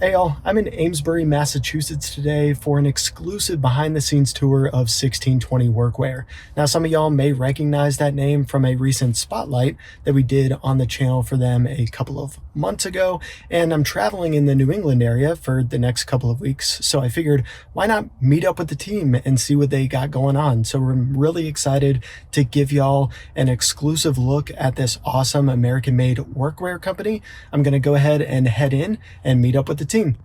Hey all, I'm in Amesbury, Massachusetts today for an exclusive behind the scenes tour of 1620 Workwear. Now, some of y'all may recognize that name from a recent spotlight that we did on the channel for them a couple of months ago, and I'm traveling in the New England area for the next couple of weeks, so I figured why not meet up with the team and see what they got going on. So we're really excited to give y'all an exclusive look at this awesome American-made workwear company. I'm going to go ahead and head in and meet up with the team.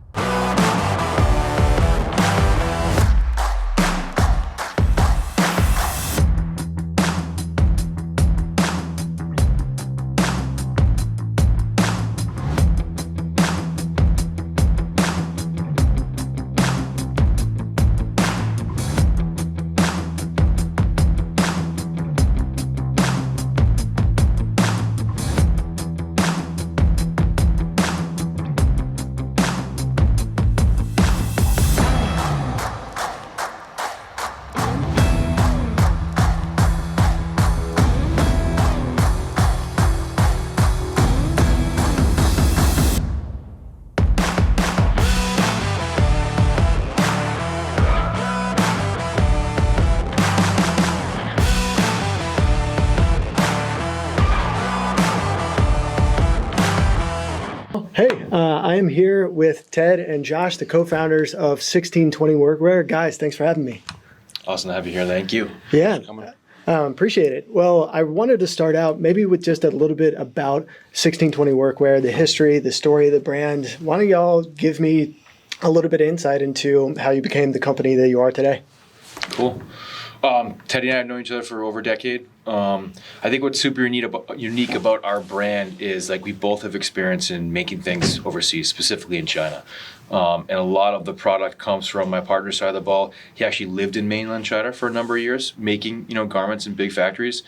Hey, I am here with Ted and Josh, the co-founders of 1620 Workwear. Guys, thanks for having me. Awesome to have you here. Thank you. Yeah, appreciate it. Well, I wanted to start out maybe with just a little bit about 1620 Workwear, the history, the story of the brand. Why don't y'all give me a little bit of insight into how you became the company that you are today? Cool. Teddy and I have known each other for over a decade. I think what's super unique about our brand is like we both have experience in making things overseas, specifically in China. And a lot of the product comes from my partner's side of the ball. He actually lived in mainland China for a number of years, making garments in big factories.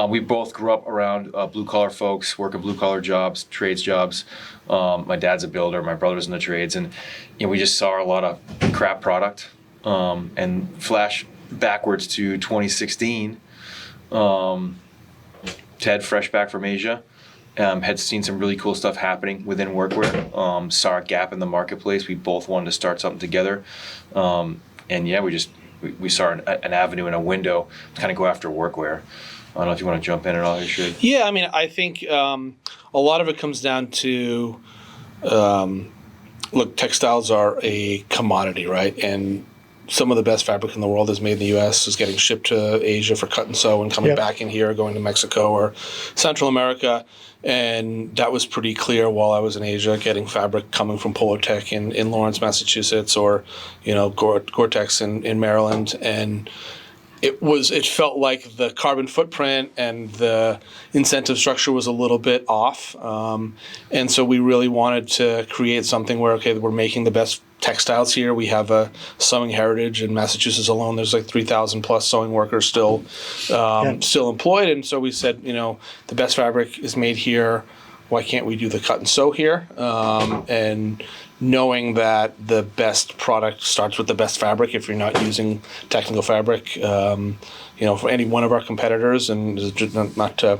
We both grew up around blue collar folks, working blue collar jobs, trades jobs. My dad's a builder, my brother's in the trades, and we just saw a lot of crap product. And flash backwards to 2016. Ted, fresh back from Asia, had seen some really cool stuff happening within workwear. Saw a gap in the marketplace. We both wanted to start something together, and yeah, we saw an avenue and a window to kind of go after workwear. I don't know if you want to jump in at all. You should. Yeah, I mean, I think a lot of it comes down to, look, textiles are a commodity, right? And some of the best fabric in the world is made in the U.S., is getting shipped to Asia for cut and sew and coming back in here, going to Mexico or Central America. And that was pretty clear while I was in Asia, getting fabric coming from Polartec in Lawrence, Massachusetts, or Gore-Tex in Maryland. And it felt like the carbon footprint and the incentive structure was a little bit off. And so we really wanted to create something where, okay, we're making the best textiles here. We have a sewing heritage in Massachusetts alone. There's like 3,000 plus sewing workers still employed. And so we said, the best fabric is made here. Why can't we do the cut and sew here? And knowing that the best product starts with the best fabric if you're not using technical fabric, for any one of our competitors, and not to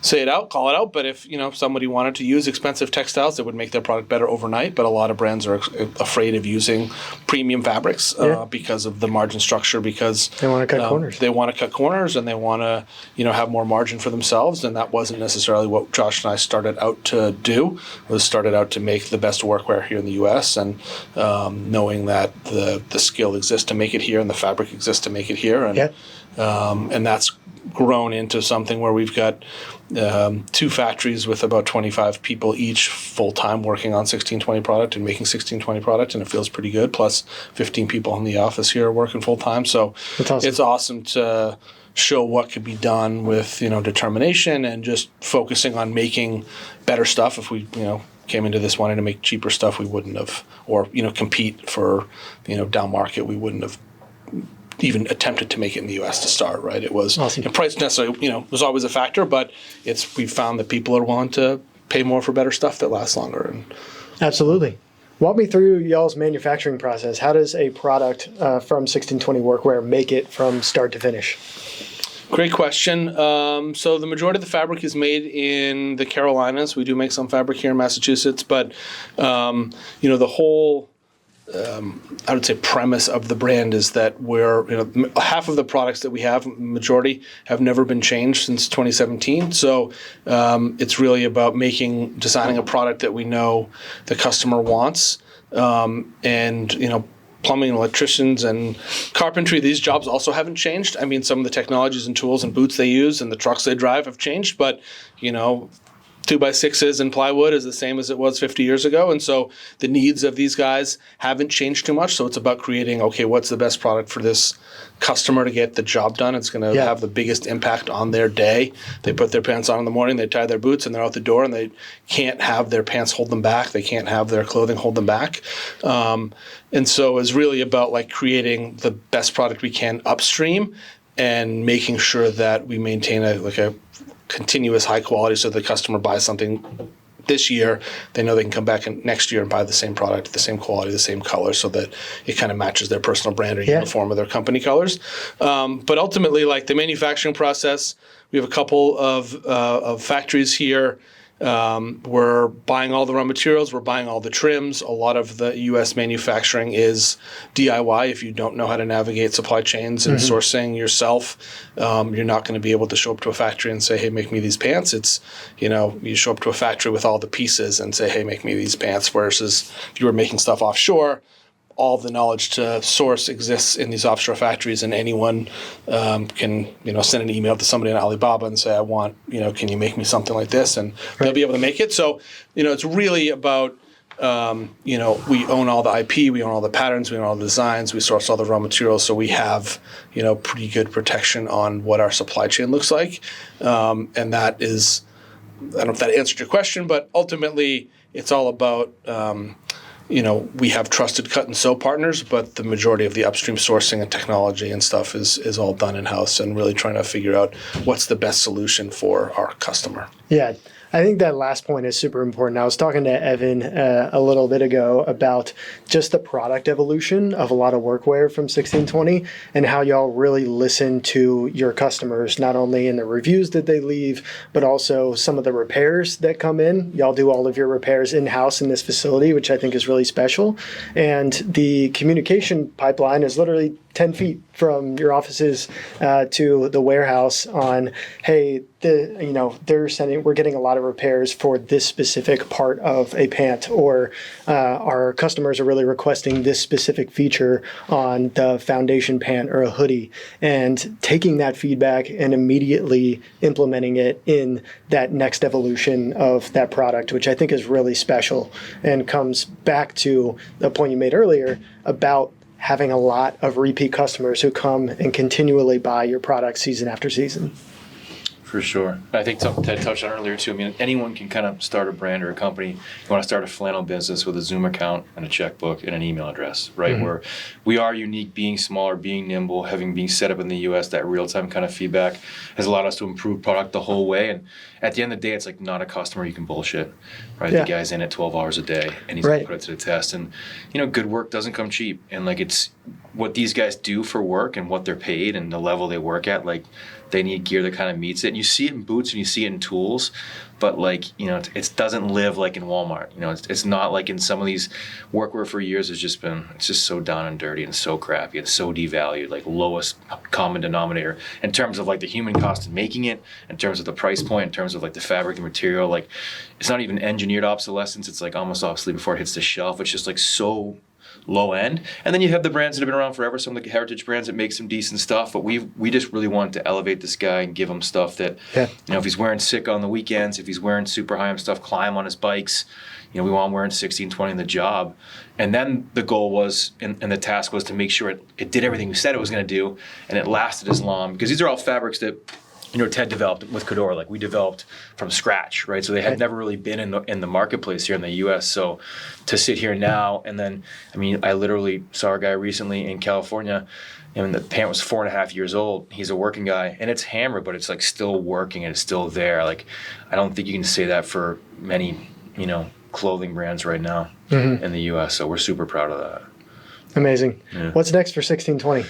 say it out, call it out, but if somebody wanted to use expensive textiles that would make their product better overnight, but a lot of brands are afraid of using premium fabrics because of the margin structure, because they want to cut corners. They want to cut corners, and they want to have more margin for themselves, and that wasn't necessarily what Josh and I started out to do. Was started out to make the best workwear here in the U.S. and knowing that the skill exists to make it here and the fabric exists to make it here, and that's grown into something where we've got two factories with about 25 people each full-time working on 1620 product and making 1620 product, and it feels pretty good, plus 15 people in the office here working full-time. So It's awesome to show what could be done with determination and just focusing on making better stuff. If we came into this wanting to make cheaper stuff, we wouldn't have, or compete for down market, we wouldn't have even attempted to make it in the U.S. to start, right? It was awesome. Price necessarily, was always a factor, but we found that people are willing to pay more for better stuff that lasts longer. And Absolutely. Walk me through y'all's manufacturing process. How does a product from 1620 Workwear make it from start to finish? Great question. So the majority of the fabric is made in the Carolinas. We do make some fabric here in Massachusetts, but the whole I would say premise of the brand is that half of the products that we have, majority, have never been changed since 2017. So it's really about designing a product that we know the customer wants, and plumbing, electricians, and carpentry, these jobs also haven't changed. I mean, some of the technologies and tools and boots they use and the trucks they drive have changed, but 2x6s and plywood is the same as it was 50 years ago. And so the needs of these guys haven't changed too much. So it's about creating, okay, what's the best product for this customer to get the job done? It's going to have the biggest impact on their day. They put their pants on in the morning, they tie their boots, and they're out the door, and they can't have their pants hold them back. They can't have their clothing hold them back. And so it's really about creating the best product we can upstream and making sure that we maintain a continuous high quality, so the customer buys something this year, they know they can come back next year and buy the same product, the same quality, the same color, so that it kind of matches their personal brand or uniform or their company colors. But ultimately, the manufacturing process, we have a couple of factories here. We're buying all the raw materials. We're buying all the trims. A lot of the U.S. manufacturing is DIY. If you don't know how to navigate supply chains and sourcing yourself, you're not going to be able to show up to a factory and say, hey, make me these pants. It's, you show up to a factory with all the pieces and say, hey, make me these pants. Whereas if you were making stuff offshore, all of the knowledge to source exists in these offshore factories, and anyone can send an email to somebody in Alibaba and say, I want, can you make me something like this? And they'll be able to make it. So, it's really about, we own all the IP, we own all the patterns, we own all the designs, we source all the raw materials. So we have, pretty good protection on what our supply chain looks like. And that is, I don't know if that answered your question, but ultimately it's all about, we have trusted cut and sew partners, but the majority of the upstream sourcing and technology and stuff is all done in-house, and really trying to figure out what's the best solution for our customer. Yeah. I think that last point is super important. I was talking to Evan a little bit ago about just the product evolution of a lot of workwear from 1620 and how y'all really listen to your customers, not only in the reviews that they leave, but also some of the repairs that come in. Y'all do all of your repairs in-house in this facility, which I think is really special. And the communication pipeline is literally 10 feet from your offices to the warehouse on, hey, they're sending, we're getting a lot of repairs for this specific part of a pant, or our customers are really requesting this specific feature on the foundation pant or a hoodie, and taking that feedback and immediately implementing it in that next evolution of that product, which I think is really special and comes back to the point you made earlier about having a lot of repeat customers who come and continually buy your product season after season. For sure. I think something Ted touched on earlier too. I mean, anyone can kind of start a brand or a company. You want to start a flannel business with a Zoom account and a checkbook and an email address, right? Mm-hmm. Where we are unique, being smaller, being nimble, having been set up in the U.S., that real-time kind of feedback has allowed us to improve product the whole way. And at the end of the day, it's not a customer you can bullshit, right? Yeah. The guy's in it 12 hours a day, and he's going to put it to the test. And, good work doesn't come cheap. And, it's what these guys do for work and what they're paid and the level they work at, they need gear that kind of meets it. And you see it in boots and you see it in tools, but it doesn't live like in Walmart. It's not like in some of these workwear for years. It's just so down and dirty and so crappy and so devalued, lowest common denominator in terms of the human cost of making it, in terms of the price point, in terms of the fabric, the material. It's not even engineered obsolescence. It's almost obsolete before it hits the shelf. It's just so low end. And then you have the brands that have been around forever, some of the heritage brands that make some decent stuff, but we just really want to elevate this guy and give him stuff that, if he's wearing sick on the weekends, if he's wearing super high-end stuff, climb on his bikes, we want him wearing 1620 in the job. And then the goal was, and the task was to make sure it did everything we said it was going to do, and it lasted as long, because these are all fabrics that Ted developed with Cador. We developed from scratch, right? So they had never really been in the marketplace here in the U.S. So to sit here now, and then, I literally saw a guy recently in California, and the pant was 4.5 years old. He's a working guy, and it's hammered, but it's still working and it's still there. I don't think you can say that for many, clothing brands right now in the U.S. So we're super proud of that. Amazing. Yeah. What's next for 1620?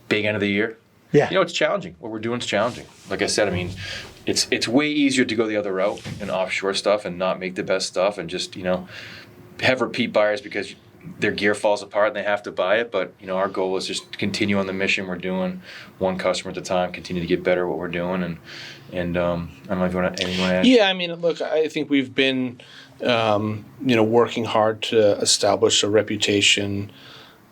Big end of the year. Yeah. It's challenging. What we're doing is challenging. Like I said, I mean, it's way easier to go the other route and offshore stuff and not make the best stuff and just, have repeat buyers because their gear falls apart and they have to buy it. But, our goal is just to continue on the mission we're doing, one customer at a time, continue to get better at what we're doing. And I don't know if you want to add. Yeah, I mean, look, I think we've been, working hard to establish a reputation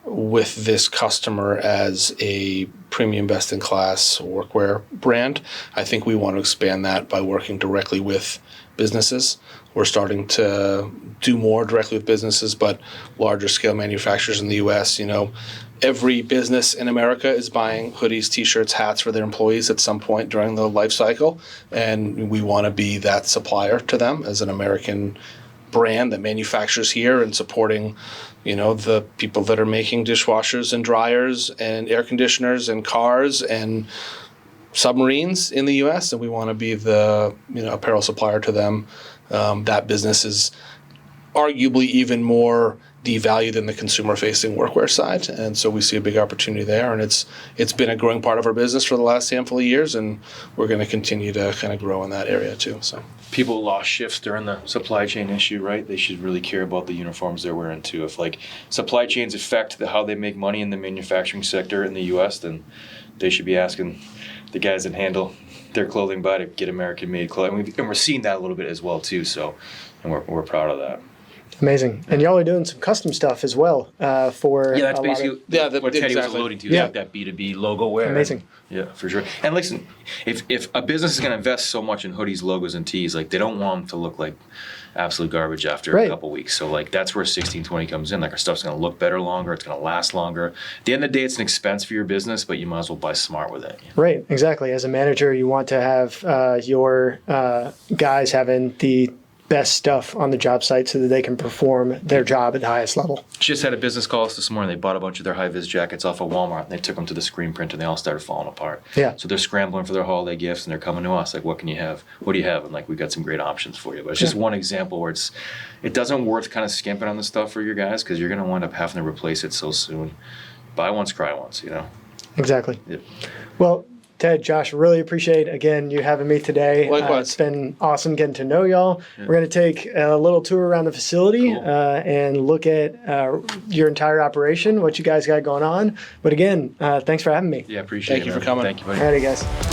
with this customer as a premium best-in-class workwear brand. I think we want to expand that by working directly with businesses. We're starting to do more directly with businesses, but larger scale manufacturers in the U.S., every business in America is buying hoodies, T-shirts, hats for their employees at some point during the life cycle, and we want to be that supplier to them as an American brand that manufactures here and supporting, the people that are making dishwashers and dryers and air conditioners and cars and submarines in the U.S., and we want to be the apparel supplier to them. That business is arguably even more devalued than the consumer-facing workwear side, and so we see a big opportunity there. And it's been a growing part of our business for the last handful of years, and we're going to continue to kind of grow in that area too. So people lost shifts during the supply chain issue, right? They should really care about the uniforms they're wearing too. If supply chains affect how they make money in the manufacturing sector in the U.S., then they should be asking the guys that handle their clothing by to get American-made clothing. And we're seeing that a little bit as well too. So, and we're proud of that. Amazing. And y'all are doing some custom stuff as well for that's basically what Teddy was alluding to. Yeah. Like that B2B logo wear. Amazing. Yeah, for sure. And listen, if a business is going to invest so much in hoodies, logos, and tees, they don't want them to look like absolute garbage after a couple weeks. So that's where 1620 comes in. Our stuff's going to look better longer. It's going to last longer. At the end of the day, it's an expense for your business, but you might as well buy smart with it. Right, exactly. As a manager, you want to have your guys having the best stuff on the job site so that they can perform their job at the highest level. Just had a business call us this morning. They bought a bunch of their high-vis jackets off of Walmart, and they took them to the screen print, and they all started falling apart. Yeah. So they're scrambling for their holiday gifts, and they're coming to us what can you have? What do you have? And we've got some great options for you. But it's just one example where it doesn't worth kind of skimping on the stuff for your guys because you're going to wind up having to replace it so soon. Buy once, cry once, Exactly. Yep. Well, Ted, Josh, really appreciate, again, you having me today. Likewise. It's been awesome getting to know y'all. Yeah. We're going to take a little tour around the facility and look at your entire operation, what you guys got going on. But again, thanks for having me. Yeah, appreciate it. Thank you for coming. Thank you, buddy. All righty, guys.